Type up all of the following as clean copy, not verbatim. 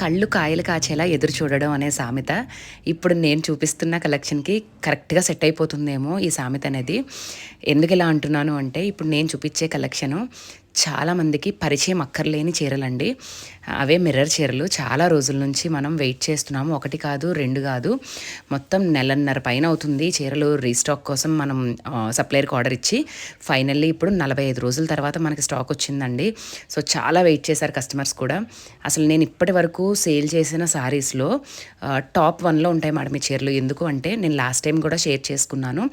కళ్ళు కాయలు కాచేలా ఎదురు చూడడం అనే సామెత ఇప్పుడు నేను చూపిస్తున్న కలెక్షన్‌కి కరెక్ట్‌గా సెట్ అయిపోతుందేమో ఈ సామెత అనేది. ఎందుకు ఇలా అంటున్నాను అంటే, ఇప్పుడు నేను చూపించే కలెక్షను చాలామందికి పరిచయం అక్కర్లేని చీరలండి. అవే మిర్రర్ చీరలు. చాలా రోజుల నుంచి మనం వెయిట్ చేస్తున్నాము. 1 కాదు, 2 కాదు. మొత్తం నెలన్నర పైన అవుతుంది చీరలు రీస్టాక్ కోసం మనం సప్లయర్‌కి ఆర్డర్ ఇచ్చి, ఫైనల్లీ ఇప్పుడు 45 రోజుల తర్వాత మనకి స్టాక్ వచ్చిందండి. సో, చాలా వెయిట్ చేశారు కస్టమర్స్ కూడా. అసలు నేను ఇప్పటి వరకు సేల్ చేసిన శారీస్‌లో టాప్ 1లో ఉంటాయి మేడం ఈ చీరలు. ఎందుకు అంటే, నేను లాస్ట్ టైం కూడా షేర్ చేసుకున్నాను.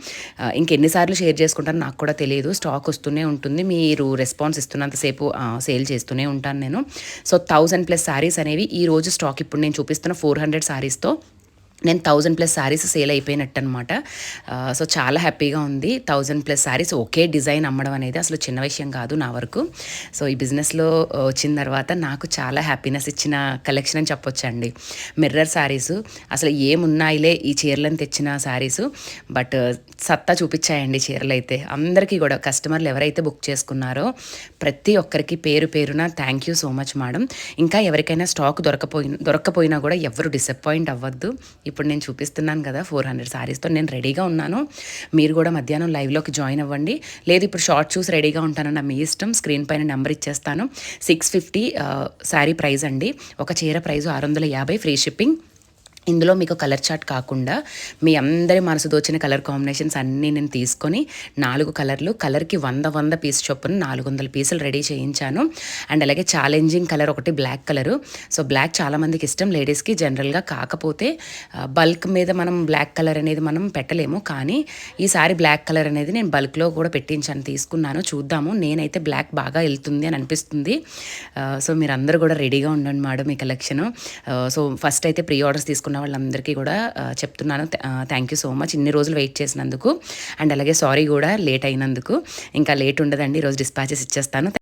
ఇంకెన్ని సార్లు షేర్ చేసుకుంటానో నాకు కూడా తెలియదు. స్టాక్ వస్తూనే ఉంటుంది. మీరు రెస్పాన్స్ ఇస్తున్నంతసేపు సేల్ చేస్తూనే ఉంటాను నేను. సో, 1000+ శారీస్ అనేవి ఈరోజు స్టాక్ ఇప్పుడు నేను చూపిస్తున్న 400 శారీస్‌తో నేను 1000+ శారీస్ సేల్ అయిపోయినట్టనమాట. సో, చాలా హ్యాపీగా ఉంది. 1000+ శారీస్ ఒకే డిజైన్ అమ్మడం అనేది అసలు చిన్న విషయం కాదు నా వరకు. సో, ఈ బిజినెస్‌లో వచ్చిన తర్వాత నాకు చాలా హ్యాపీనెస్ ఇచ్చిన కలెక్షన్ అని చెప్పొచ్చండి. మిర్రర్ శారీసు అసలు ఏమున్నాయిలే ఈ చీరలను తెచ్చిన శారీసు. బట్ సత్తా చూపించాయండి చీరలైతే. అందరికీ కూడా కస్టమర్లు ఎవరైతే బుక్ చేసుకున్నారో ప్రతి ఒక్కరికి పేరు పేరున thank you so much madam. ఇంకా ఎవరికైనా స్టాక్ దొరక్కపోయినా కూడా ఎవరు డిసప్పాయింట్ అవ్వద్దు. ఇప్పుడు నేను చూపిస్తున్నాను కదా 400 శారీస్‌తో నేను రెడీగా ఉన్నాను. మీరు కూడా మధ్యాహ్నం లైవ్‌లోకి జాయిన్ అవ్వండి. లేదు ఇప్పుడు షార్ట్ చూసి రెడీగా ఉంటానన్న మీ ఇష్టం. స్క్రీన్ పైన నెంబర్ ఇచ్చేస్తాను. 650 శారీ ప్రైస్ అండి. ఒక చీర ప్రైస్ 650 ఫ్రీ షిప్పింగ్. ఇందులో మీకు కలర్ చార్ట్ కాకుండా మీ అందరి మనసు దోచిన కలర్ కాంబినేషన్స్ అన్నీ నేను తీసుకొని 4 కలర్లు, కలర్కి 100 పీస్ చొప్పున 400 పీసులు రెడీ చేయించాను. అండ్ అలాగే ఛాలెంజింగ్ కలర్ ఒకటి బ్లాక్ కలరు. సో, బ్లాక్ చాలామందికి ఇష్టం లేడీస్కి జనరల్గా. కాకపోతే బల్క్ మీద మనం బ్లాక్ కలర్ అనేది మనం పెట్టలేము. కానీ ఈసారి బ్లాక్ కలర్ అనేది నేను బల్క్లో కూడా పెట్టించాను, తీసుకున్నాను. చూద్దాము. నేనైతే బ్లాక్ బాగా వెళ్తుంది అని అనిపిస్తుంది. సో, మీరందరూ కూడా రెడీగా ఉండండి మేడం ఈ కలెక్షను. సో, ఫస్ట్ అయితే ప్రీ ఆర్డర్స్ తీసుకున్న వాళ్ళందరికీ కూడా చెప్తున్నాను థ్యాంక్ యూ సో మచ్ ఇన్ని రోజులు వెయిట్ చేసినందుకు. అండ్ అలాగే సారీ కూడా లేట్ అయినందుకు. ఇంకా లేట్ ఉండదండి, ఈరోజు డిస్పాచెస్ ఇచ్చేస్తాను.